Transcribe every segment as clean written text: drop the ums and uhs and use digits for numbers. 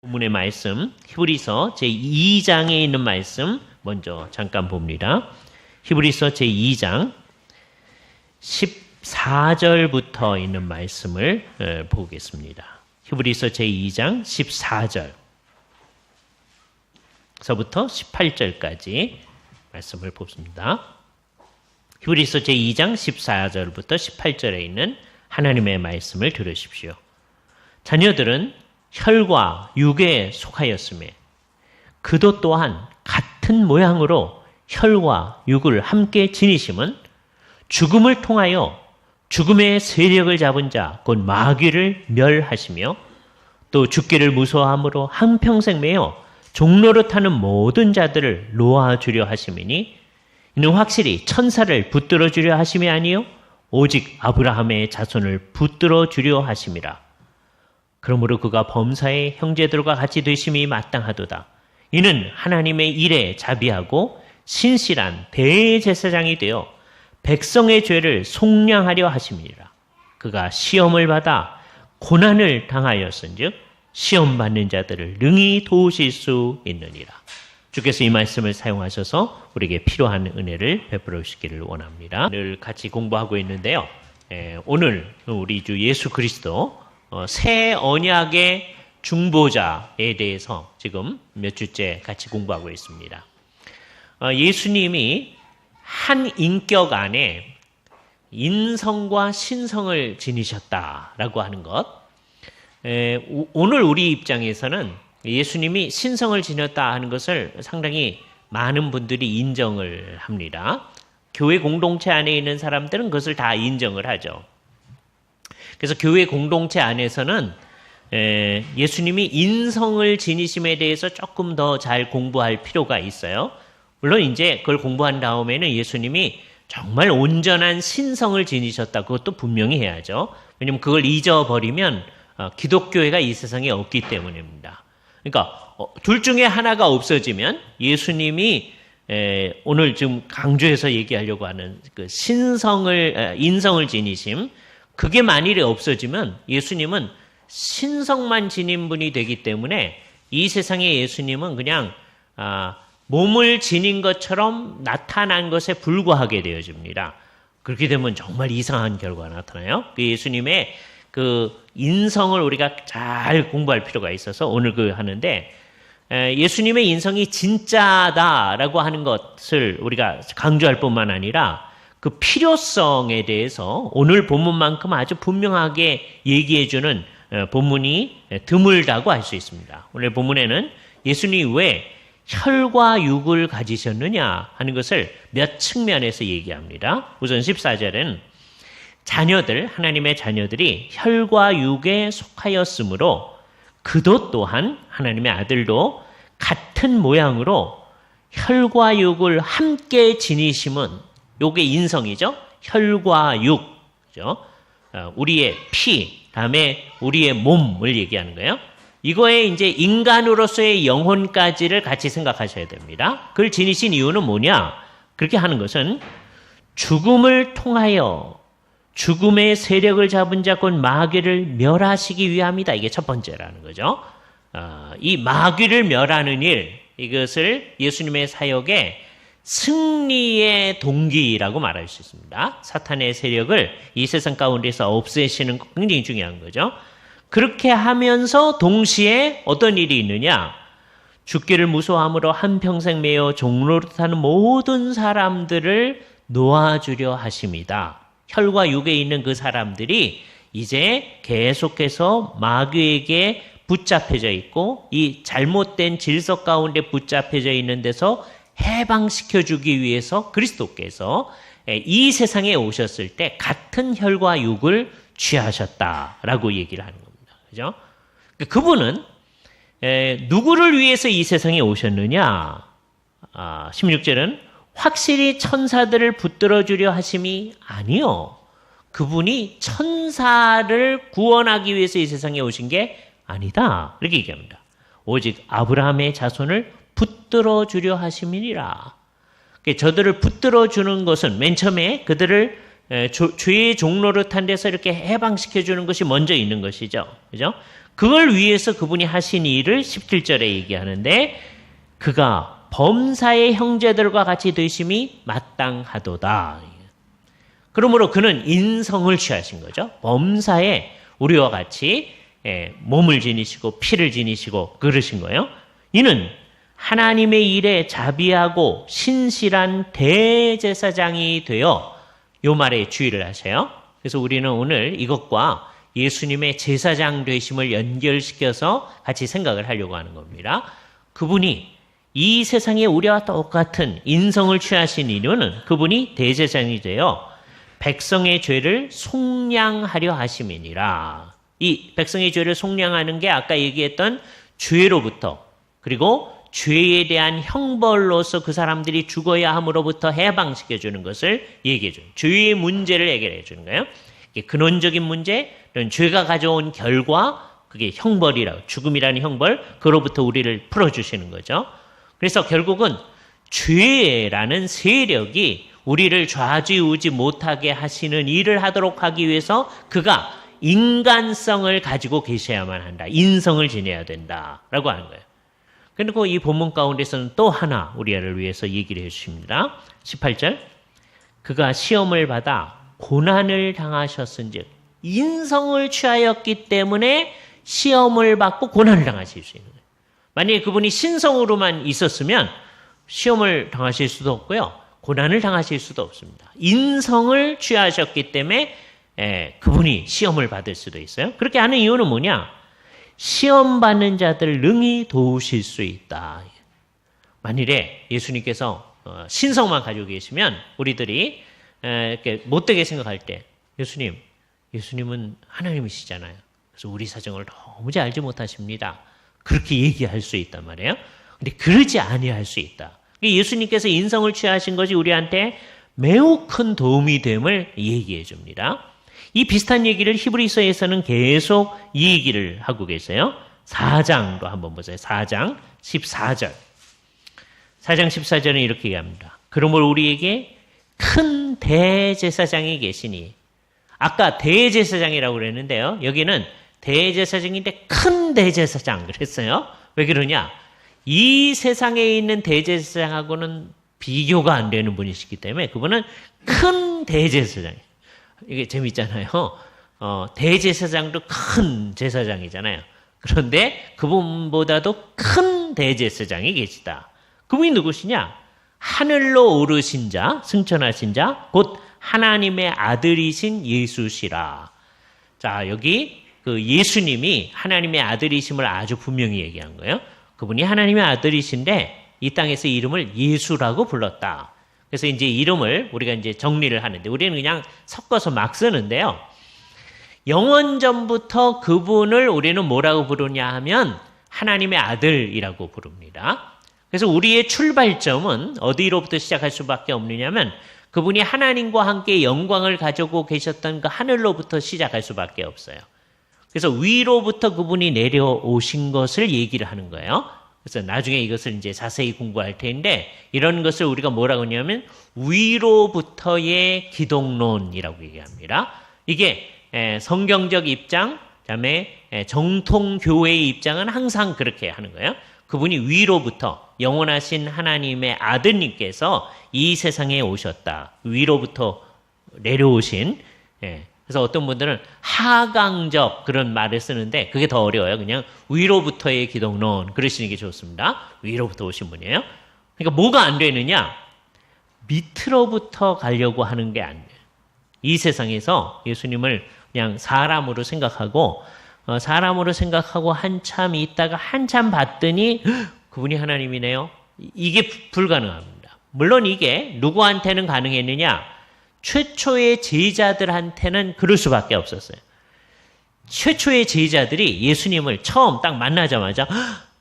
본문의 말씀 히브리서 제2장에 있는 말씀 먼저 잠깐 봅니다. 히브리서 제2장 14절부터 있는 말씀을 보겠습니다. 히브리서 제2장 14절서부터 18절까지 말씀을 보습니다. 히브리서 제2장 14절부터 18절에 있는 하나님의 말씀을 들으십시오. 자녀들은 혈과 육에 속하였으며 그도 또한 같은 모양으로 혈과 육을 함께 지니심은 죽음을 통하여 죽음의 세력을 잡은 자 곧 마귀를 멸하시며 또 죽기를 무서워함으로 한평생 매여 종노릇하는 모든 자들을 놓아주려 하심이니 이는 확실히 천사를 붙들어 주려 하심이 아니요 오직 아브라함의 자손을 붙들어 주려 하심이라. 그러므로 그가 범사의 형제들과 같이 되심이 마땅하도다. 이는 하나님의 일에 자비하고 신실한 대제사장이 되어 백성의 죄를 속량하려 하심이라. 그가 시험을 받아 고난을 당하였은즉 시험 받는 자들을 능히 도우실 수 있느니라. 주께서 이 말씀을 사용하셔서 우리에게 필요한 은혜를 베풀어 주시기를 원합니다. 늘 같이 공부하고 있는데요. 오늘 우리 주 예수 그리스도 새 언약의 중보자에 대해서 지금 몇 주째 같이 공부하고 있습니다. 예수님이 한 인격 안에 인성과 신성을 지니셨다라고 하는 것. 오늘 우리 입장에서는 예수님이 신성을 지녔다 하는 것을 상당히 많은 분들이 인정을 합니다. 교회 공동체 안에 있는 사람들은 그것을 다 인정을 하죠. 그래서 교회 공동체 안에서는 예수님이 인성을 지니심에 대해서 조금 더 잘 공부할 필요가 있어요. 물론 이제 그걸 공부한 다음에는 예수님이 정말 온전한 신성을 지니셨다. 그것도 분명히 해야죠. 왜냐하면 그걸 잊어버리면 기독교회가 이 세상에 없기 때문입니다. 그러니까 둘 중에 하나가 없어지면 예수님이 오늘 지금 강조해서 얘기하려고 하는 그 인성을 지니심, 그게 만일에 없어지면 예수님은 신성만 지닌 분이 되기 때문에 이 세상의 예수님은 그냥 몸을 지닌 것처럼 나타난 것에 불과하게 되어집니다. 그렇게 되면 정말 이상한 결과가 나타나요. 그 예수님의 그 인성을 우리가 잘 공부할 필요가 있어서 오늘 하는데 예수님의 인성이 진짜다라고 하는 것을 우리가 강조할 뿐만 아니라 그 필요성에 대해서 오늘 본문만큼 아주 분명하게 얘기해주는 본문이 드물다고 할 수 있습니다. 오늘 본문에는 예수님이 왜 혈과 육을 가지셨느냐 하는 것을 몇 측면에서 얘기합니다. 우선 14절은 하나님의 자녀들이 혈과 육에 속하였으므로 그도 또한 하나님의 아들도 같은 모양으로 혈과 육을 함께 지니심은 요게 인성이죠. 혈과 육, 그죠? 우리의 피, 다음에 우리의 몸을 얘기하는 거예요. 이거에 이제 인간으로서의 영혼까지를 같이 생각하셔야 됩니다. 그걸 지니신 이유는 뭐냐? 그렇게 하는 것은 죽음을 통하여 죽음의 세력을 잡은 자 곧 마귀를 멸하시기 위함이다. 이게 첫 번째라는 거죠. 이 마귀를 멸하는 일, 이것을 예수님의 사역의 승리의 동기라고 말할 수 있습니다. 사탄의 세력을 이 세상 가운데서 없애시는 것 굉장히 중요한 거죠. 그렇게 하면서 동시에 어떤 일이 있느냐? 죽기를 무서워함으로 한평생 매여 종노릇하는 모든 사람들을 놓아주려 하심이다. 혈과 육에 있는 그 사람들이 이제 계속해서 마귀에게 붙잡혀져 있고 이 잘못된 질서 가운데 붙잡혀져 있는 데서 해방시켜주기 위해서 그리스도께서 이 세상에 오셨을 때 같은 혈과 육을 취하셨다라고 얘기를 하는 겁니다. 그죠? 그분은 누구를 위해서 이 세상에 오셨느냐? 16절은 확실히 천사들을 붙들어 주려 하심이 아니요. 그분이 천사를 구원하기 위해서 이 세상에 오신 게 아니다. 이렇게 얘기합니다. 오직 아브라함의 자손을 붙들어 주려 하심이니라. 저들을 붙들어 주는 것은 맨 처음에 그들을 죄의 종로릇한 데서 이렇게 해방시켜 주는 것이 먼저 있는 것이죠. 그죠? 그걸 위해서 그분이 하신 일을 17절에 얘기하는데 그가 범사의 형제들과 같이 되심이 마땅하도다. 그러므로 그는 인성을 취하신 거죠. 범사에 우리와 같이 몸을 지니시고 피를 지니시고 그러신 거예요. 이는 하나님의 일에 자비하고 신실한 대제사장이 되어 요 말에 주의를 하세요. 그래서 우리는 오늘 이것과 예수님의 제사장 되심을 연결시켜서 같이 생각을 하려고 하는 겁니다. 그분이 이 세상에 우리와 똑같은 인성을 취하신 이유는 그분이 대제사장이 되어 백성의 죄를 속량하려 하심이니라. 이 백성의 죄를 속량하는 게 아까 얘기했던 죄로부터 그리고 죄에 대한 형벌로서 그 사람들이 죽어야 함으로부터 해방시켜주는 것을 얘기해줘요. 죄의 문제를 해결해주는 거예요. 근원적인 문제, 이런 죄가 가져온 결과, 그게 형벌이라고, 죽음이라는 형벌, 그로부터 우리를 풀어주시는 거죠. 그래서 결국은 죄라는 세력이 우리를 좌지우지 못하게 하시는 일을 하도록 하기 위해서 그가 인간성을 가지고 계셔야만 한다. 인성을 지내야 된다라고 하는 거예요. 그리고 이 본문 가운데서는 또 하나 우리를 위해서 얘기를 해주십니다. 18절 그가 시험을 받아 고난을 당하셨은즉 인성을 취하였기 때문에 시험을 받고 고난을 당하실 수 있는 거예요. 만약에 그분이 신성으로만 있었으면 시험을 당하실 수도 없고요. 고난을 당하실 수도 없습니다. 인성을 취하셨기 때문에 그분이 시험을 받을 수도 있어요. 그렇게 하는 이유는 뭐냐? 시험 받는 자들 능히 도우실 수 있다. 만일에 예수님께서 신성만 가지고 계시면 우리들이 이렇게 못되게 생각할 때 예수님은 하나님이시잖아요. 그래서 우리 사정을 도무지 알지 못하십니다. 그렇게 얘기할 수 있단 말이에요. 근데 그러지 아니할 수 있다. 예수님께서 인성을 취하신 것이 우리한테 매우 큰 도움이 됨을 얘기해 줍니다. 이 비슷한 얘기를 히브리서에서는 계속 이 얘기를 하고 계세요. 4장도 한번 보세요. 4장 14절. 4장 14절은 이렇게 얘기합니다. 그러므로 우리에게 큰 대제사장이 계시니 아까 대제사장이라고 그랬는데요. 여기는 대제사장인데 큰 대제사장 그랬어요. 왜 그러냐? 이 세상에 있는 대제사장하고는 비교가 안 되는 분이시기 때문에 그분은 큰 대제사장이에요. 이게 재밌잖아요. 대제사장도 큰 제사장이잖아요. 그런데 그분보다도 큰 대제사장이 계시다. 그분이 누구시냐? 하늘로 오르신 자, 승천하신 자, 곧 하나님의 아들이신 예수시라. 자, 여기 그 예수님이 하나님의 아들이심을 아주 분명히 얘기한 거예요. 그분이 하나님의 아들이신데 이 땅에서 이름을 예수라고 불렀다. 그래서 이제 이름을 우리가 이제 정리를 하는데 우리는 그냥 섞어서 막 쓰는데요. 영원전부터 그분을 우리는 뭐라고 부르냐 하면 하나님의 아들이라고 부릅니다. 그래서 우리의 출발점은 어디로부터 시작할 수밖에 없느냐면 그분이 하나님과 함께 영광을 가지고 계셨던 그 하늘로부터 시작할 수밖에 없어요. 그래서 위로부터 그분이 내려오신 것을 얘기를 하는 거예요. 그래서 나중에 이것을 이제 자세히 공부할 텐데 이런 것을 우리가 뭐라고 하냐면 위로부터의 기독론이라고 얘기합니다. 이게 성경적 입장, 그다음에 정통교회의 입장은 항상 그렇게 하는 거예요. 그분이 위로부터 영원하신 하나님의 아드님께서 이 세상에 오셨다. 위로부터 내려오신 그래서 어떤 분들은 하강적 그런 말을 쓰는데 그게 더 어려워요. 그냥 위로부터의 기독론 그러시는 게 좋습니다. 위로부터 오신 분이에요. 그러니까 뭐가 안 되느냐? 밑으로부터 가려고 하는 게 안 돼요. 이 세상에서 예수님을 그냥 사람으로 생각하고 한참 있다가 한참 봤더니 그분이 하나님이네요. 이게 불가능합니다. 물론 이게 누구한테는 가능했느냐? 최초의 제자들한테는 그럴 수밖에 없었어요. 최초의 제자들이 예수님을 처음 딱 만나자마자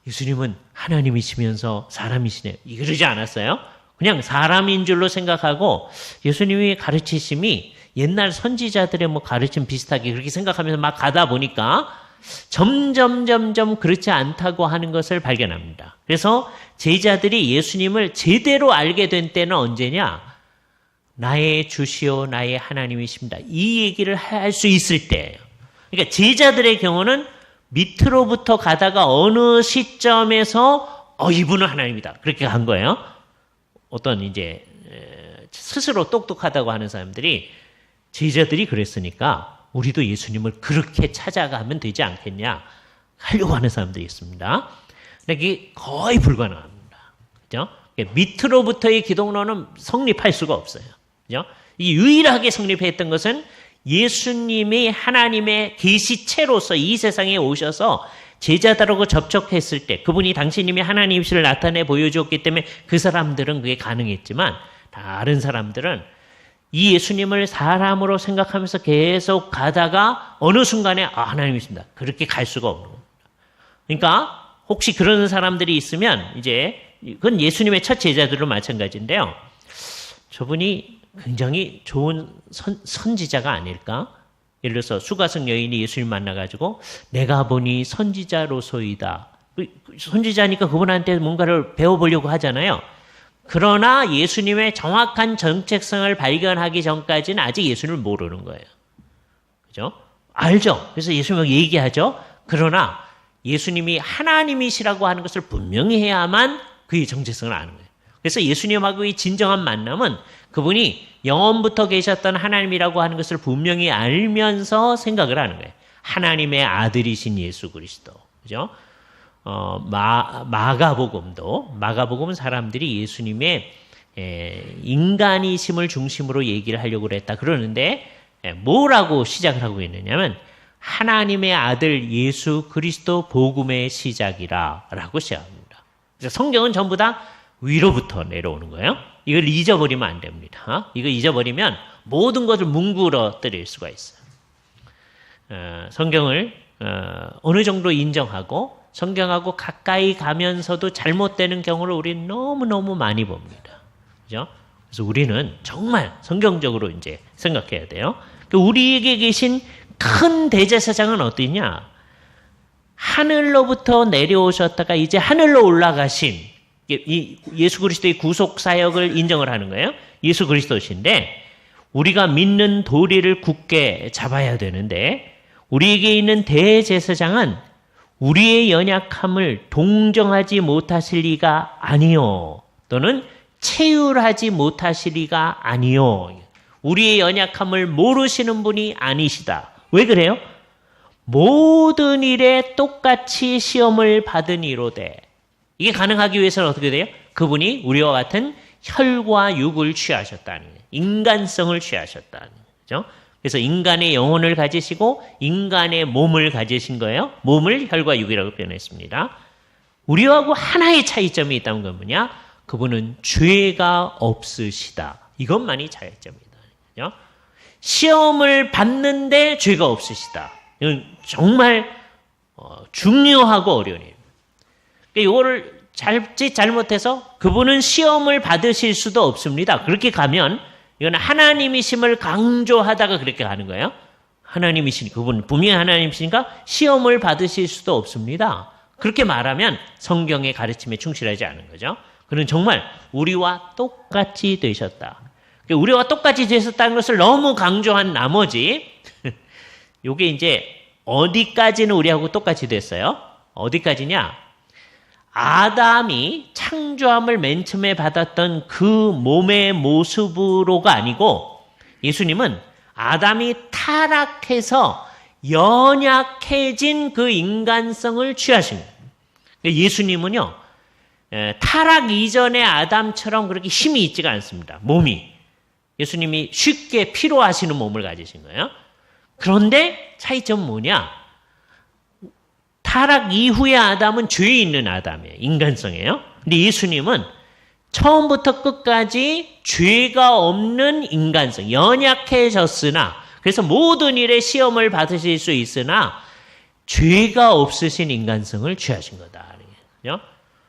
예수님은 하나님이시면서 사람이시네요. 그러지 않았어요. 그냥 사람인 줄로 생각하고 예수님이 가르치심이 옛날 선지자들의 뭐 가르침 비슷하게 그렇게 생각하면서 막 가다 보니까 점점 그렇지 않다고 하는 것을 발견합니다. 그래서 제자들이 예수님을 제대로 알게 된 때는 언제냐? 나의 주시오 나의 하나님이십니다. 이 얘기를 할 수 있을 때예요. 그러니까 제자들의 경우는 밑으로부터 가다가 어느 시점에서 이분은 하나님이다. 그렇게 간 거예요. 어떤 이제 스스로 똑똑하다고 하는 사람들이 제자들이 그랬으니까 우리도 예수님을 그렇게 찾아가면 되지 않겠냐 하려고 하는 사람들이 있습니다. 근데 그게 거의 불가능합니다. 그죠? 밑으로부터의 기독론은 성립할 수가 없어요. 그죠? 이 유일하게 성립했던 것은 예수님이 하나님의 계시체로서 이 세상에 오셔서 제자들하고 접촉했을 때 그분이 당신님이 하나님이시를 나타내 보여주었기 때문에 그 사람들은 그게 가능했지만 다른 사람들은 이 예수님을 사람으로 생각하면서 계속 가다가 어느 순간에 하나님이십니다. 그렇게 갈 수가 없는 겁니다. 그러니까 혹시 그런 사람들이 있으면 이제 그건 예수님의 첫 제자들도 마찬가지인데요. 저분이 굉장히 좋은 선지자가 아닐까? 예를 들어서 수가성 여인이 예수님 만나가지고 내가 보니 선지자로소이다. 선지자니까 그분한테 뭔가를 배워보려고 하잖아요. 그러나 예수님의 정확한 정체성을 발견하기 전까지는 아직 예수님을 모르는 거예요. 그죠? 알죠? 그래서 예수님하고 얘기하죠. 그러나 예수님이 하나님이시라고 하는 것을 분명히 해야만 그의 정체성을 아는 거예요. 그래서 예수님하고의 진정한 만남은 그분이 영원부터 계셨던 하나님이라고 하는 것을 분명히 알면서 생각을 하는 거예요. 하나님의 아들이신 예수 그리스도. 그죠? 마가복음은 사람들이 예수님의 인간이심을 중심으로 얘기를 하려고 그랬다 그러는데 뭐라고 시작을 하고 있느냐면 하나님의 아들 예수 그리스도 복음의 시작이라고 시작합니다. 그래서 성경은 전부 다 위로부터 내려오는 거예요. 이걸 잊어버리면 안 됩니다. 이거 잊어버리면 모든 것을 뭉그러뜨릴 수가 있어요. 성경을 어느 정도 인정하고 성경하고 가까이 가면서도 잘못되는 경우를 우리는 너무너무 많이 봅니다. 그죠? 그래서 우리는 정말 성경적으로 이제 생각해야 돼요. 우리에게 계신 큰 대제사장은 어디냐? 하늘로부터 내려오셨다가 이제 하늘로 올라가신 예수 그리스도의 구속 사역을 인정을 하는 거예요. 예수 그리스도신데 우리가 믿는 도리를 굳게 잡아야 되는데 우리에게 있는 대제사장은 우리의 연약함을 동정하지 못하실 리가 아니요. 또는 체휼하지 못하실 리가 아니요. 우리의 연약함을 모르시는 분이 아니시다. 왜 그래요? 모든 일에 똑같이 시험을 받으니로되 이게 가능하기 위해서는 어떻게 돼요? 그분이 우리와 같은 혈과 육을 취하셨다는 거예요. 인간성을 취하셨다는 거죠. 그래서 인간의 영혼을 가지시고 인간의 몸을 가지신 거예요. 몸을 혈과 육이라고 표현했습니다. 우리하고 하나의 차이점이 있다는 건 뭐냐? 그분은 죄가 없으시다. 이것만이 차이점이다. 그죠? 시험을 받는데 죄가 없으시다. 이건 정말 중요하고 어려운 일입니다. 이거를 잘못해서 그분은 시험을 받으실 수도 없습니다. 그렇게 가면 이건 하나님이심을 강조하다가 그렇게 가는 거예요. 하나님이시니까 그분 분명히 하나님이시니까 시험을 받으실 수도 없습니다. 그렇게 말하면 성경의 가르침에 충실하지 않은 거죠. 그는 정말 우리와 똑같이 되셨다. 우리와 똑같이 되셨다는 것을 너무 강조한 나머지 이게 이제 어디까지는 우리하고 똑같이 됐어요? 어디까지냐? 아담이 창조함을 맨 처음에 받았던 그 몸의 모습으로가 아니고 예수님은 아담이 타락해서 연약해진 그 인간성을 취하신 거예요. 예수님은요. 타락 이전의 아담처럼 그렇게 힘이 있지가 않습니다. 몸이. 예수님이 쉽게 피로하시는 몸을 가지신 거예요. 그런데 차이점은 뭐냐? 타락 이후의 아담은 죄 있는 아담이에요. 인간성이에요. 근데 예수님은 처음부터 끝까지 죄가 없는 인간성, 연약해졌으나 그래서 모든 일에 시험을 받으실 수 있으나 죄가 없으신 인간성을 취하신 거다.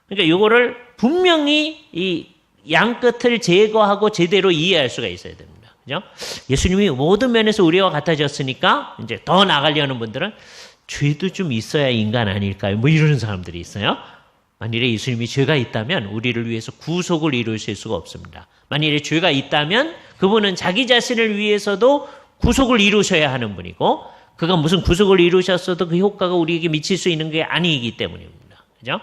그러니까 이거를 분명히 이 양끝을 제거하고 제대로 이해할 수가 있어야 됩니다. 그죠? 예수님이 모든 면에서 우리와 같아졌으니까 이제 더 나가려는 분들은 죄도 좀 있어야 인간 아닐까요? 뭐 이러는 사람들이 있어요. 만일에 예수님이 죄가 있다면 우리를 위해서 구속을 이루실 수가 없습니다. 만일에 죄가 있다면 그분은 자기 자신을 위해서도 구속을 이루셔야 하는 분이고 그가 무슨 구속을 이루셨어도 그 효과가 우리에게 미칠 수 있는 게 아니기 때문입니다. 그죠?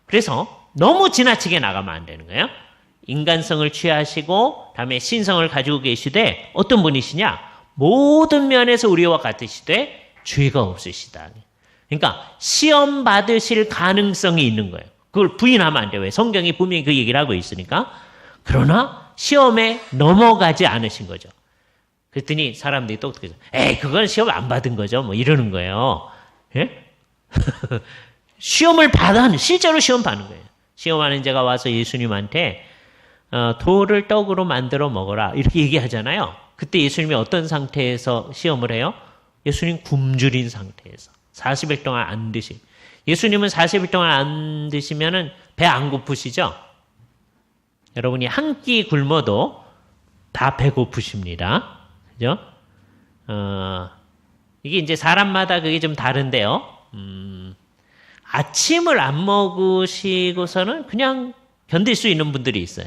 그래서 너무 지나치게 나가면 안 되는 거예요. 인간성을 취하시고 다음에 신성을 가지고 계시되 어떤 분이시냐? 모든 면에서 우리와 같으시되 죄가 없으시다. 그러니까 시험 받으실 가능성이 있는 거예요. 그걸 부인하면 안 돼요. 왜? 성경이 분명히 그 얘기를 하고 있으니까. 그러나 시험에 넘어가지 않으신 거죠. 그랬더니 사람들이 또 어떻게 해서 에이 그건 시험 안 받은 거죠. 뭐 이러는 거예요. 예? 시험을 실제로 시험 받는 거예요. 시험하는 자가 와서 예수님한테 돌을 떡으로 만들어 먹어라 이렇게 얘기하잖아요. 그때 예수님이 어떤 상태에서 시험을 해요? 예수님 굶주린 상태에서 40일 동안 안 예수님은 40일 동안 안 드시면은 배 안 고프시죠? 여러분이 한 끼 굶어도 다 배고프십니다. 그죠? 이게 이제 사람마다 그게 좀 다른데요. 아침을 안 먹으시고서는 그냥 견딜 수 있는 분들이 있어요.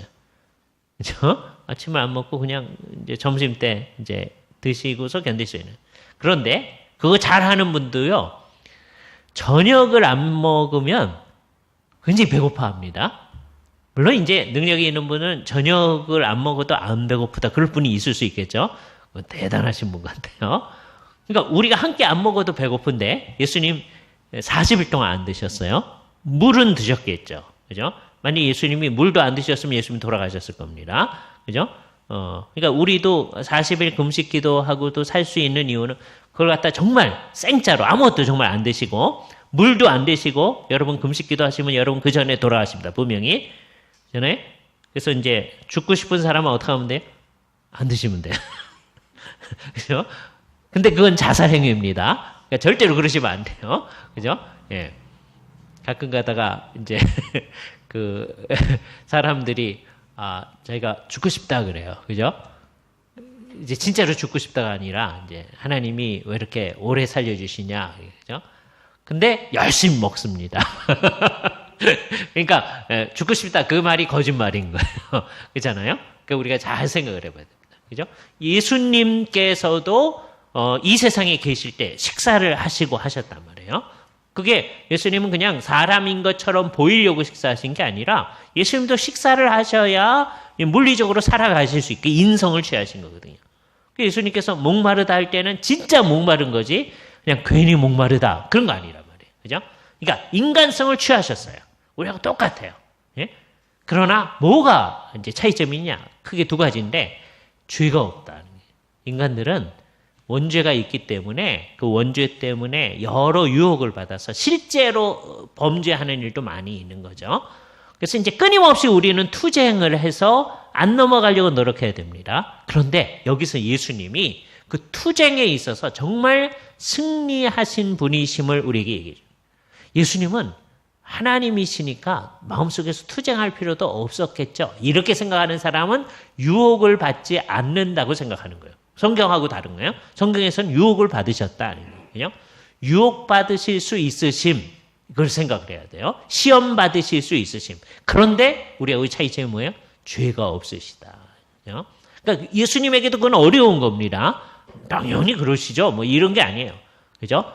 그죠? 아침을 안 먹고 그냥 이제 점심 때 이제 드시고서 견딜 수 있는. 그런데 그거 잘하는 분도요. 저녁을 안 먹으면 굉장히 배고파합니다. 물론 이제 능력이 있는 분은 저녁을 안 먹어도 안 배고프다. 그럴 분이 있을 수 있겠죠. 대단하신 분 같아요. 그러니까 우리가 한 끼 안 먹어도 배고픈데 예수님 40일 동안 안 드셨어요. 물은 드셨겠죠. 그죠? 만약 예수님이 물도 안 드셨으면 예수님 돌아가셨을 겁니다. 그죠? 그러니까 우리도 40일 금식 기도하고도 살 수 있는 이유는 그걸 갖다 정말 생짜로 아무것도 정말 안 드시고 물도 안 드시고 여러분 금식 기도하시면 여러분 그 전에 돌아가십니다. 분명히. 전에. 그래서 이제 죽고 싶은 사람은 어떻게 하면 돼요? 안 드시면 돼요. 그죠? 근데 그건 자살 행위입니다. 그러니까 절대로 그러시면 안 돼요. 그죠? 예. 가끔 가다가 이제 그 사람들이 자기가 죽고 싶다 그래요. 그죠? 이제 진짜로 죽고 싶다가 아니라 이제 하나님이 왜 이렇게 오래 살려주시냐. 그죠? 근데 열심히 먹습니다. 그러니까 죽고 싶다 그 말이 거짓말인 거예요. 그렇잖아요? 그러니까 우리가 잘 생각을 해봐야 됩니다. 그죠? 예수님께서도 이 세상에 계실 때 식사를 하시고 하셨단 말이에요. 그게 예수님은 그냥 사람인 것처럼 보이려고 식사하신 게 아니라 예수님도 식사를 하셔야 물리적으로 살아가실 수 있게 인성을 취하신 거거든요. 예수님께서 목마르다 할 때는 진짜 목마른 거지 그냥 괜히 목마르다 그런 거 아니란 말이에요. 그죠? 그러니까 인간성을 취하셨어요. 우리하고 똑같아요. 예? 그러나 뭐가 이제 차이점이 있냐? 크게 두 가지인데 죄가 없다는 거예요. 인간들은 원죄가 있기 때문에 그 원죄 때문에 여러 유혹을 받아서 실제로 범죄하는 일도 많이 있는 거죠. 그래서 이제 끊임없이 우리는 투쟁을 해서 안 넘어가려고 노력해야 됩니다. 그런데 여기서 예수님이 그 투쟁에 있어서 정말 승리하신 분이심을 우리에게 얘기해 줘요. 예수님은 하나님이시니까 마음속에서 투쟁할 필요도 없었겠죠. 이렇게 생각하는 사람은 유혹을 받지 않는다고 생각하는 거예요. 성경하고 다른 거예요. 성경에서는 유혹을 받으셨다. 그죠? 유혹 받으실 수 있으심. 그걸 생각을 해야 돼요. 시험 받으실 수 있으심. 그런데 우리하고의 차이점이 뭐예요? 죄가 없으시다. 그죠? 그러니까 예수님에게도 그건 어려운 겁니다. 당연히 그러시죠. 뭐 이런 게 아니에요. 그죠?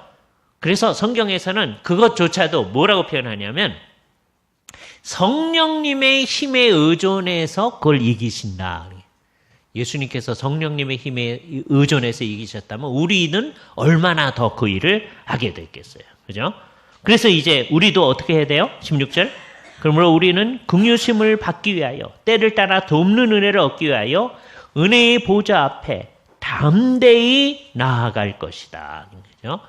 그래서 성경에서는 그것조차도 뭐라고 표현하냐면 성령님의 힘에 의존해서 그걸 이기신다. 예수님께서 성령님의 힘에 의존해서 이기셨다면 우리는 얼마나 더 그 일을 하게 됐겠어요. 그죠? 그래서 이제 우리도 어떻게 해야 돼요? 16절. 그러므로 우리는 긍휼심을 받기 위하여 때를 따라 돕는 은혜를 얻기 위하여 은혜의 보좌 앞에 담대히 나아갈 것이다. 그죠?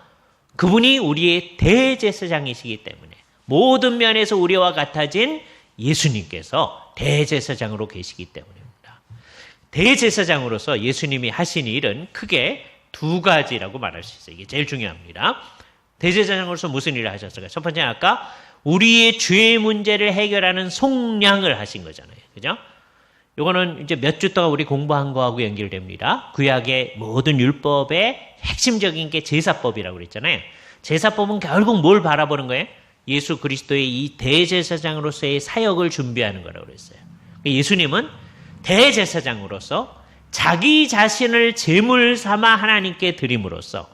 그분이 우리의 대제사장이시기 때문에 모든 면에서 우리와 같아진 예수님께서 대제사장으로 계시기 때문입니다. 대제사장으로서 예수님이 하신 일은 크게 두 가지라고 말할 수 있어요. 이게 제일 중요합니다. 대제사장으로서 무슨 일을 하셨을까요? 첫 번째는 아까 우리의 죄의 문제를 해결하는 속량을 하신 거잖아요. 그죠? 요거는 이제 몇 주 동안 우리 공부한 거하고 연결됩니다. 구약의 모든 율법의 핵심적인 게 제사법이라고 그랬잖아요. 제사법은 결국 뭘 바라보는 거예요? 예수 그리스도의 이 대제사장으로서의 사역을 준비하는 거라고 그랬어요. 예수님은 대제사장으로서 자기 자신을 제물 삼아 하나님께 드림으로써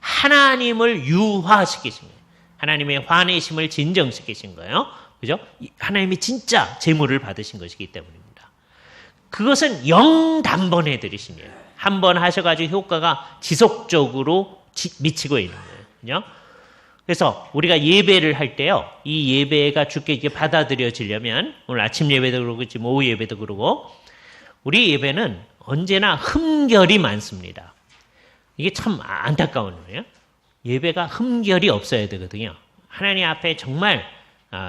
하나님을 유화시키신 거예요. 하나님의 화내심을 진정시키신 거예요. 그죠? 하나님이 진짜 제물을 받으신 것이기 때문입니다. 그것은 영단번에 들이신 거예요. 한 번 하셔가지고 효과가 지속적으로 미치고 있는 거예요. 그죠? 그래서 우리가 예배를 할 때요, 이 예배가 주께 이렇게 받아들여지려면, 오늘 아침 예배도 그러고, 지금 오후 예배도 그러고, 우리 예배는 언제나 흠결이 많습니다. 이게 참 안타까운 거예요. 예배가 흠결이 없어야 되거든요. 하나님 앞에 정말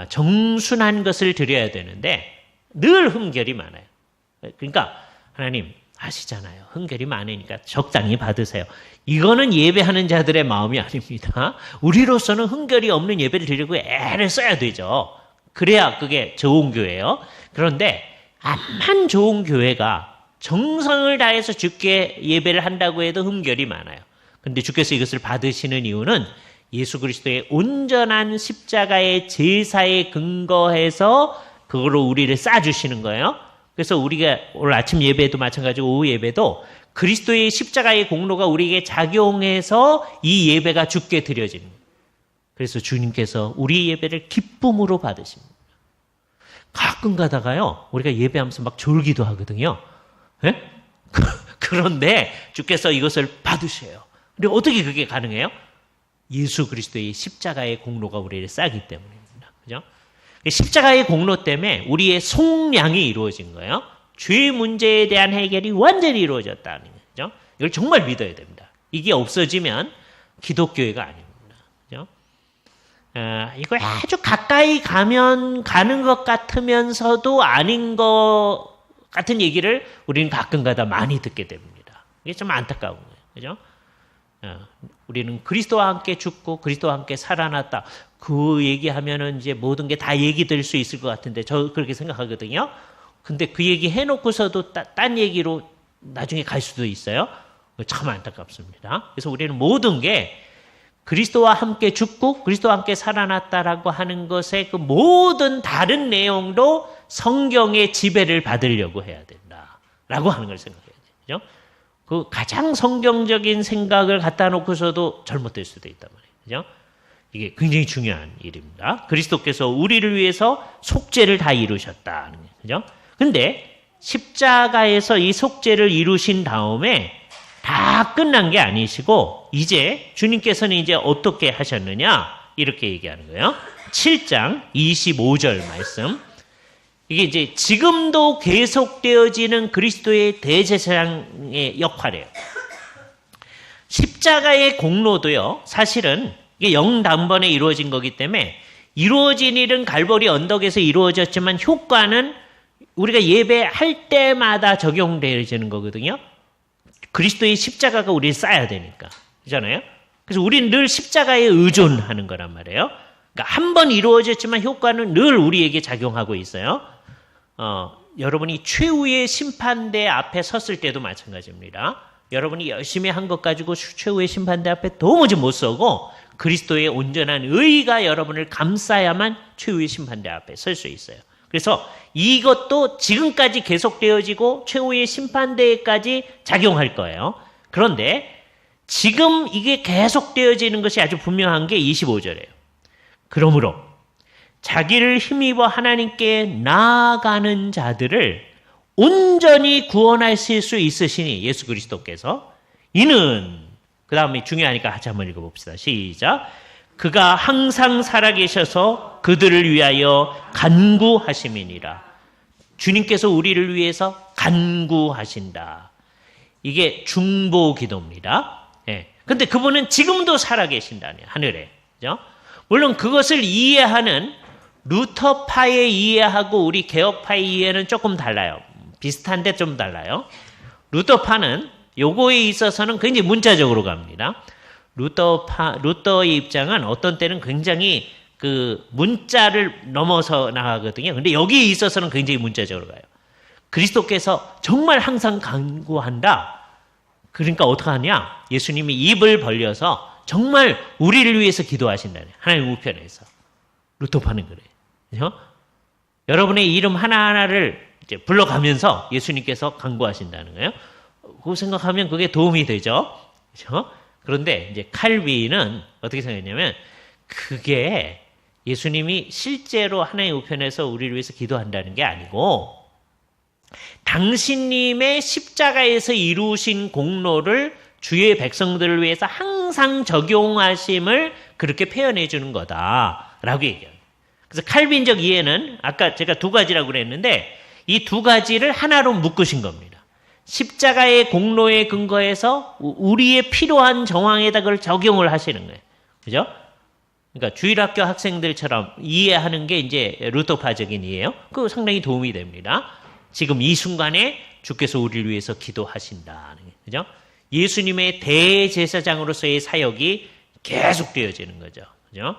정순한 것을 드려야 되는데 늘 흠결이 많아요. 그러니까 하나님 아시잖아요. 흠결이 많으니까 적당히 받으세요. 이거는 예배하는 자들의 마음이 아닙니다. 우리로서는 흠결이 없는 예배를 드리고 애를 써야 되죠. 그래야 그게 좋은 교회예요. 그런데 암만 좋은 교회가 정성을 다해서 주께 예배를 한다고 해도 흠결이 많아요. 그런데 주께서 이것을 받으시는 이유는 예수 그리스도의 온전한 십자가의 제사에 근거해서 그거로 우리를 쌓아주시는 거예요. 그래서 우리가 오늘 아침 예배도 마찬가지고 오후 예배도 그리스도의 십자가의 공로가 우리에게 작용해서 이 예배가 주께 드려지는 거예요. 그래서 주님께서 우리 예배를 기쁨으로 받으십니다. 가끔 가다가요, 우리가 예배하면서 막 졸기도 하거든요. 네? 그런데 주께서 이것을 받으셔요. 근데 어떻게 그게 가능해요? 예수 그리스도의 십자가의 공로가 우리를 싸기 때문입니다. 그죠? 십자가의 공로 때문에 우리의 속량이 이루어진 거예요. 죄 문제에 대한 해결이 완전히 이루어졌다는 거죠. 이걸 정말 믿어야 됩니다. 이게 없어지면 기독교회가 아닙니다. 그죠? 이거 아주 가까이 가는 것 같으면서도 아닌 것 같은 얘기를 우리는 가끔가다 많이 듣게 됩니다. 이게 좀 안타까운 거예요. 그죠? 우리는 그리스도와 함께 죽고 그리스도와 함께 살아났다. 그 얘기하면은 이제 모든 게 다 얘기될 수 있을 것 같은데 저 그렇게 생각하거든요. 근데 그 얘기 해놓고서도 딴 얘기로 나중에 갈 수도 있어요. 참 안타깝습니다. 그래서 우리는 모든 게 그리스도와 함께 죽고 그리스도와 함께 살아났다라고 하는 것의 그 모든 다른 내용도 성경의 지배를 받으려고 해야 된다라고 하는 걸 생각해야 돼요. 그죠? 그 가장 성경적인 생각을 갖다 놓고서도 잘못될 수도 있단 말이에요. 그죠? 이게 굉장히 중요한 일입니다. 그리스도께서 우리를 위해서 속죄를 다 이루셨다는 거예요. 그죠? 근데 십자가에서 이 속죄를 이루신 다음에 다 끝난 게 아니시고 이제 주님께서는 이제 어떻게 하셨느냐? 이렇게 얘기하는 거예요. 7장 25절 말씀. 이게 이제 지금도 계속되어지는 그리스도의 대제사장의 역할이에요. 십자가의 공로도요, 사실은 이게 영단번에 이루어진 거기 때문에 이루어진 일은 갈보리 언덕에서 이루어졌지만 효과는 우리가 예배할 때마다 적용되어지는 거거든요. 그리스도의 십자가가 우리를 쌓아야 되니까. 그렇잖아요? 그래서 우리는 늘 십자가에 의존하는 거란 말이에요. 그러니까 한 번 이루어졌지만 효과는 늘 우리에게 작용하고 있어요. 여러분이 최후의 심판대 앞에 섰을 때도 마찬가지입니다. 여러분이 열심히 한 것 가지고 최후의 심판대 앞에 도무지 못 서고 그리스도의 온전한 의가 여러분을 감싸야만 최후의 심판대 앞에 설 수 있어요. 그래서 이것도 지금까지 계속되어지고 최후의 심판대까지 작용할 거예요. 그런데 지금 이게 계속되어지는 것이 아주 분명한 게 25절이에요. 그러므로 자기를 힘입어 하나님께 나아가는 자들을 온전히 구원하실 수 있으시니 예수 그리스도께서 이는 그 다음에 중요하니까 같이 한번 읽어봅시다. 시작. 그가 항상 살아계셔서 그들을 위하여 간구하심이니라. 주님께서 우리를 위해서 간구하신다. 이게 중보 기도입니다. 예. 근데 그분은 지금도 살아계신다니 하늘에. 그죠? 물론 그것을 이해하는 루터파의 이해하고 우리 개혁파의 이해는 조금 달라요. 비슷한데 좀 달라요. 루터파는 요거에 있어서는 굉장히 문자적으로 갑니다. 루터의 입장은 어떤 때는 굉장히 그 문자를 넘어서 나가거든요. 근데 여기에 있어서는 굉장히 문자적으로 가요. 그리스도께서 정말 항상 간구한다. 그러니까 어떻게 하냐? 예수님이 입을 벌려서 정말 우리를 위해서 기도하신다네. 하나님 우편에서. 루터파는 그래요. 그렇죠? 여러분의 이름 하나하나를 이제 불러가면서 예수님께서 간구하신다는 거예요. 그거 생각하면 그게 도움이 되죠. 그렇죠? 그런데 이제 칼빈은 어떻게 생각했냐면 그게 예수님이 실제로 하나님 우편에서 우리를 위해서 기도한다는 게 아니고 당신님의 십자가에서 이루신 공로를 주의 백성들을 위해서 항상 적용하심을 그렇게 표현해 주는 거다라고 얘기해요. 그래서 칼빈적 이해는 아까 제가 두 가지라고 그랬는데 이 두 가지를 하나로 묶으신 겁니다. 십자가의 공로에 근거해서 우리의 필요한 정황에다 그걸 적용을 하시는 거예요. 그죠? 그러니까 주일학교 학생들처럼 이해하는 게 이제 루터파적인 이해예요. 그거 상당히 도움이 됩니다. 지금 이 순간에 주께서 우리를 위해서 기도하신다. 그죠? 예수님의 대제사장으로서의 사역이 계속 되어지는 거죠. 그죠?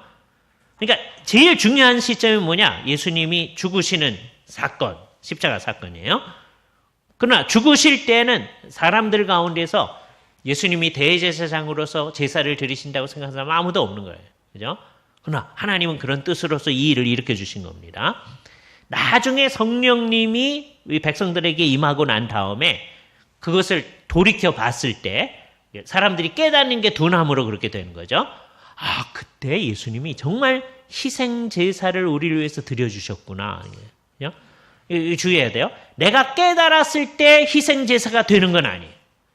그러니까 제일 중요한 시점이 뭐냐? 예수님이 죽으시는 사건, 십자가 사건이에요. 그러나 죽으실 때는 사람들 가운데서 예수님이 대제사장으로서 제사를 드리신다고 생각하는 사람 아무도 없는 거예요. 그죠? 그러나 하나님은 그런 뜻으로서 이 일을 일으켜 주신 겁니다. 나중에 성령님이 백성들에게 임하고 난 다음에 그것을 돌이켜 봤을 때 사람들이 깨닫는 게 두나무로 그렇게 되는 거죠. 아, 그때 예수님이 정말 희생 제사를 우리를 위해서 드려주셨구나. 주의해야 돼요. 내가 깨달았을 때 희생 제사가 되는 건 아니에요.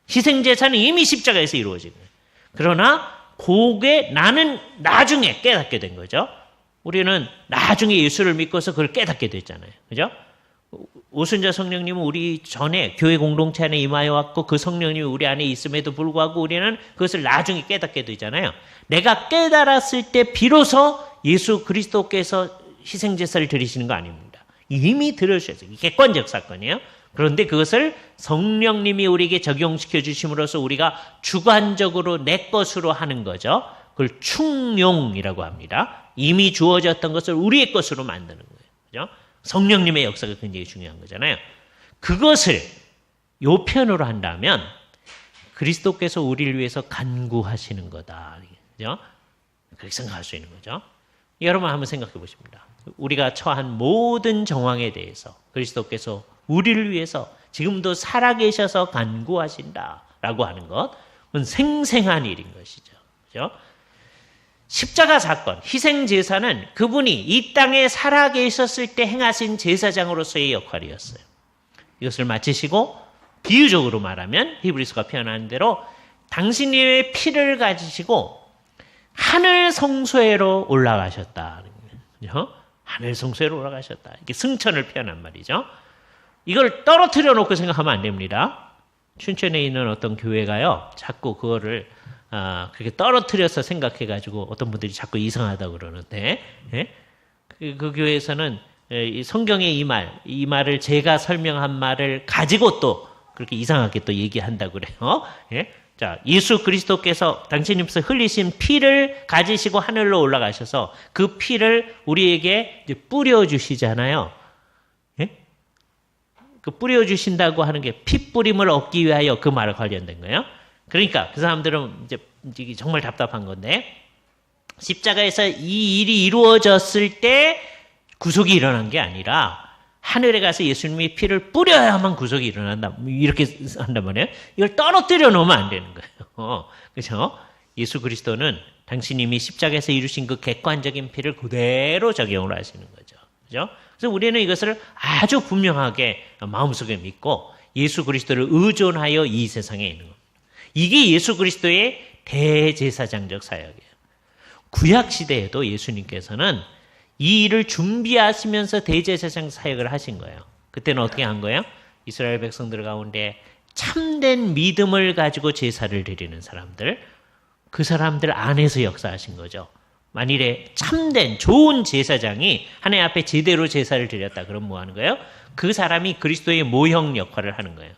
희생 제사는 이미 십자가에서 이루어진 거예요. 그러나 그게 나는 나중에 깨닫게 된 거죠. 우리는 나중에 예수를 믿고서 그걸 깨닫게 됐잖아요. 그죠? 오순자 성령님은 우리 전에 교회 공동체 안에 임하여 왔고 그 성령님이 우리 안에 있음에도 불구하고 우리는 그것을 나중에 깨닫게 되잖아요. 내가 깨달았을 때 비로소 예수 그리스도께서 희생제사를 드리시는 거 아닙니다. 이미 드려주셨어요. 이게 객관적 사건이에요. 그런데 그것을 성령님이 우리에게 적용시켜 주심으로써 우리가 주관적으로 내 것으로 하는 거죠. 그걸 충용이라고 합니다. 이미 주어졌던 것을 우리의 것으로 만드는 거예요. 그죠? 성령님의 역사가 굉장히 중요한 거잖아요. 그것을 요 편으로 한다면 그리스도께서 우리를 위해서 간구하시는 거다. 그죠? 그렇게 생각할 수 있는 거죠. 여러분 한번 생각해 보십니다. 우리가 처한 모든 정황에 대해서 그리스도께서 우리를 위해서 지금도 살아계셔서 간구하신다라고 하는 것은 생생한 일인 것이죠. 그죠? 십자가 사건, 희생 제사는 그분이 이 땅에 살아계셨을 때 행하신 제사장으로서의 역할이었어요. 이것을 마치시고 비유적으로 말하면 히브리서가 표현하는 대로 당신의 피를 가지시고 하늘 성소에로 올라가셨다. 그죠? 하늘 성소에로 올라가셨다. 이게 승천을 표현한 말이죠. 이걸 떨어뜨려 놓고 생각하면 안 됩니다. 춘천에 있는 어떤 교회가요, 자꾸 그거를 그렇게 떨어뜨려서 생각해가지고 어떤 분들이 자꾸 이상하다고 그러는데, 예? 그 교회에서는 이 성경의 이 말을 제가 설명한 말을 가지고 또 그렇게 이상하게 또 얘기한다고 그래요. 예? 자, 예수 그리스도께서 당신님께서 흘리신 피를 가지시고 하늘로 올라가셔서 그 피를 우리에게 이제 뿌려주시잖아요. 예? 그 뿌려주신다고 하는 게 피 뿌림을 얻기 위하여 그 말에 관련된 거예요. 그러니까 그 사람들은 이제 정말 답답한 건데 십자가에서 이 일이 이루어졌을 때 구속이 일어난 게 아니라 하늘에 가서 예수님이 피를 뿌려야만 구속이 일어난다. 이렇게 한단 말이에요. 이걸 떨어뜨려 놓으면 안 되는 거예요. 그렇죠? 예수 그리스도는 당신님이 십자가에서 이루신 그 객관적인 피를 그대로 적용을 하시는 거죠. 그렇죠? 그래서 우리는 이것을 아주 분명하게 마음속에 믿고 예수 그리스도를 의존하여 이 세상에 있는 겁니다. 이게 예수 그리스도의 대제사장적 사역이에요. 구약 시대에도 예수님께서는 이 일을 준비하시면서 대제사장 사역을 하신 거예요. 그때는 어떻게 한 거예요? 이스라엘 백성들 가운데 참된 믿음을 가지고 제사를 드리는 사람들, 그 사람들 안에서 역사하신 거죠. 만일에 참된 좋은 제사장이 하나님 앞에 제대로 제사를 드렸다. 그럼 뭐 하는 거예요? 그 사람이 그리스도의 모형 역할을 하는 거예요.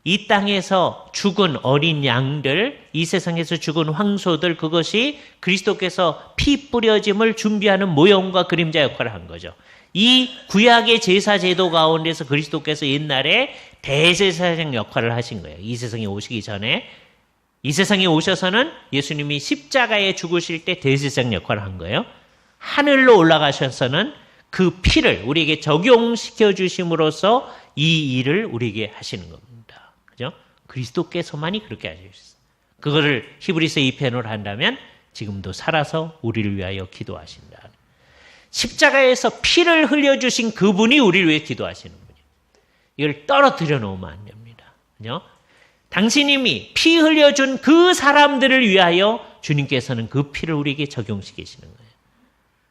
이 땅에서 죽은 어린 양들, 이 세상에서 죽은 황소들, 그것이 그리스도께서 피 뿌려짐을 준비하는 모형과 그림자 역할을 한 거죠. 이 구약의 제사 제도 가운데서 그리스도께서 옛날에 대제사장 역할을 하신 거예요. 이 세상에 오시기 전에. 이 세상에 오셔서는 예수님이 십자가에 죽으실 때 대제사장 역할을 한 거예요. 하늘로 올라가셔서는 그 피를 우리에게 적용시켜 주심으로써 이 일을 우리에게 하시는 겁니다. 그죠? 그리스도께서만이 그렇게 하셨어요. 그거를 히브리서 2편으로 한다면 지금도 살아서 우리를 위하여 기도하신다. 십자가에서 피를 흘려주신 그분이 우리를 위해 기도하시는 분이에요. 이걸 떨어뜨려 놓으면 안 됩니다. 그죠? 당신님이 피 흘려준 그 사람들을 위하여 주님께서는 그 피를 우리에게 적용시키시는 거예요.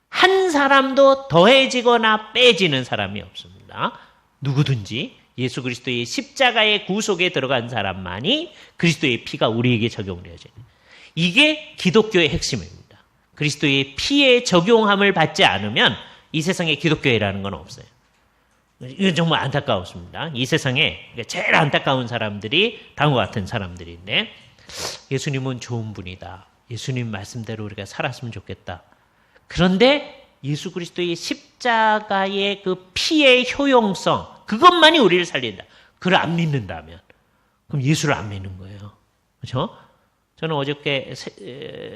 한 사람도 더해지거나 빼지는 사람이 없습니다. 누구든지 예수 그리스도의 십자가의 구속에 들어간 사람만이 그리스도의 피가 우리에게 적용되어져요. 이게 기독교의 핵심입니다. 그리스도의 피에 적용함을 받지 않으면 이 세상에 기독교회라는 건 없어요. 이건 정말 안타까웠습니다. 이 세상에 제일 안타까운 사람들이 다음과 같은 사람들인데, 예수님은 좋은 분이다. 예수님 말씀대로 우리가 살았으면 좋겠다. 그런데 예수 그리스도의 십자가의 그 피의 효용성, 그것만이 우리를 살린다. 그걸 안 믿는다면, 그럼 예수를 안 믿는 거예요. 그렇죠? 저는 어저께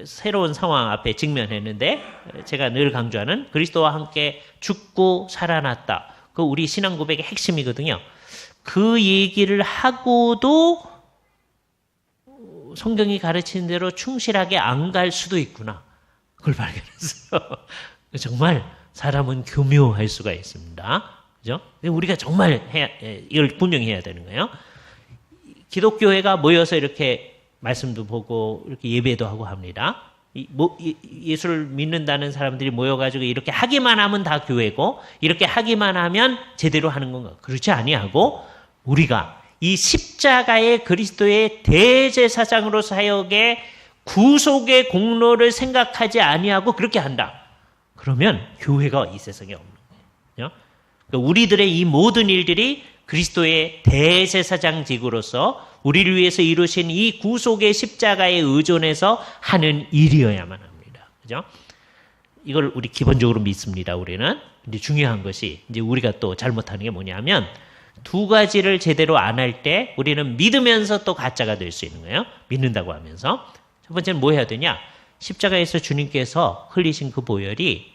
새로운 상황 앞에 직면했는데, 제가 늘 강조하는 그리스도와 함께 죽고 살아났다. 그 우리 신앙 고백의 핵심이거든요. 그 얘기를 하고도 성경이 가르치는 대로 충실하게 안 갈 수도 있구나. 그걸 발견했어요. 정말 사람은 교묘할 수가 있습니다. 그죠? 우리가 정말 이걸 분명히 해야 되는 거예요. 기독교회가 모여서 이렇게 말씀도 보고 이렇게 예배도 하고 합니다. 예수를 믿는다는 사람들이 모여가지고 이렇게 하기만 하면 다 교회고, 이렇게 하기만 하면 제대로 하는 건가? 그렇지 아니하고, 우리가 이 십자가의 그리스도의 대제사장으로 사역의 구속의 공로를 생각하지 아니하고 그렇게 한다. 그러면 교회가 이 세상에 없는 거예요. 그러니까 우리들의 이 모든 일들이 그리스도의 대제사장직으로서 우리를 위해서 이루신 이 구속의 십자가에 의존해서 하는 일이어야만 합니다. 그죠? 이걸 우리 기본적으로 믿습니다, 우리는. 근데 중요한 것이, 이제 우리가 또 잘못하는 게 뭐냐면, 두 가지를 제대로 안 할 때 우리는 믿으면서 또 가짜가 될 수 있는 거예요. 믿는다고 하면서. 첫 번째는 뭐 해야 되냐? 십자가에서 주님께서 흘리신 그 보혈이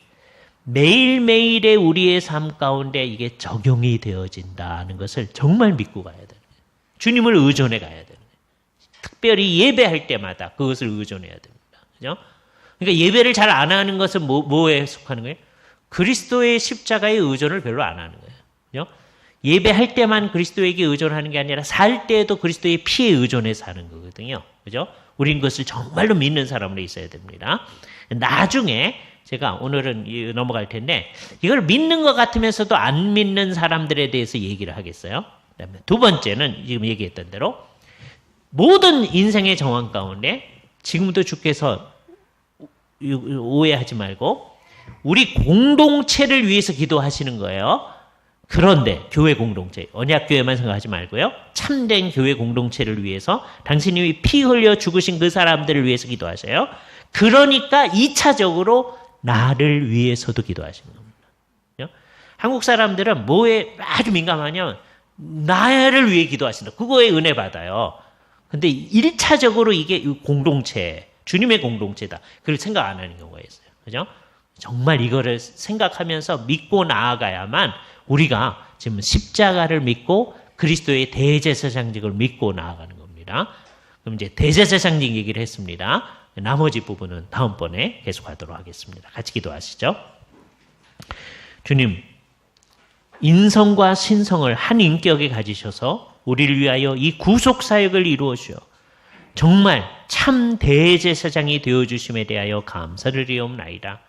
매일매일의 우리의 삶 가운데 이게 적용이 되어진다는 것을 정말 믿고 가야 되는 거예요. 주님을 의존해 가야 되는 거예요. 특별히 예배할 때마다 그것을 의존해야 됩니다. 그죠? 그러니까 예배를 잘 안 하는 것은 뭐에 속하는 거예요? 그리스도의 십자가의 의존을 별로 안 하는 거예요. 그죠? 예배할 때만 그리스도에게 의존하는 게 아니라 살 때에도 그리스도의 피에 의존해 사는 거거든요. 그죠? 우린 그것을 정말로 믿는 사람으로 있어야 됩니다. 나중에 제가 오늘은 넘어갈 텐데, 이걸 믿는 것 같으면서도 안 믿는 사람들에 대해서 얘기를 하겠어요. 그다음에 두 번째는 지금 얘기했던 대로 모든 인생의 정황 가운데 지금도 주께서 오해하지 말고 우리 공동체를 위해서 기도하시는 거예요. 그런데 교회 공동체, 언약교회만 생각하지 말고요. 참된 교회 공동체를 위해서 당신이 피 흘려 죽으신 그 사람들을 위해서 기도하세요. 그러니까 2차적으로 나를 위해서도 기도하시는 겁니다. 한국 사람들은 뭐에 아주 민감하냐면 나를 위해 기도하신다. 그거에 은혜 받아요. 근데 1차적으로 이게 공동체, 주님의 공동체다. 그걸 생각 안 하는 경우가 있어요. 그죠? 정말 이거를 생각하면서 믿고 나아가야만 우리가 지금 십자가를 믿고 그리스도의 대제사장직을 믿고 나아가는 겁니다. 그럼 이제 대제사장직 얘기를 했습니다. 나머지 부분은 다음번에 계속하도록 하겠습니다. 같이 기도하시죠. 주님, 인성과 신성을 한 인격에 가지셔서 우리를 위하여 이 구속사역을 이루어 주어 정말 참 대제사장이 되어주심에 대하여 감사를 드리옵나이다.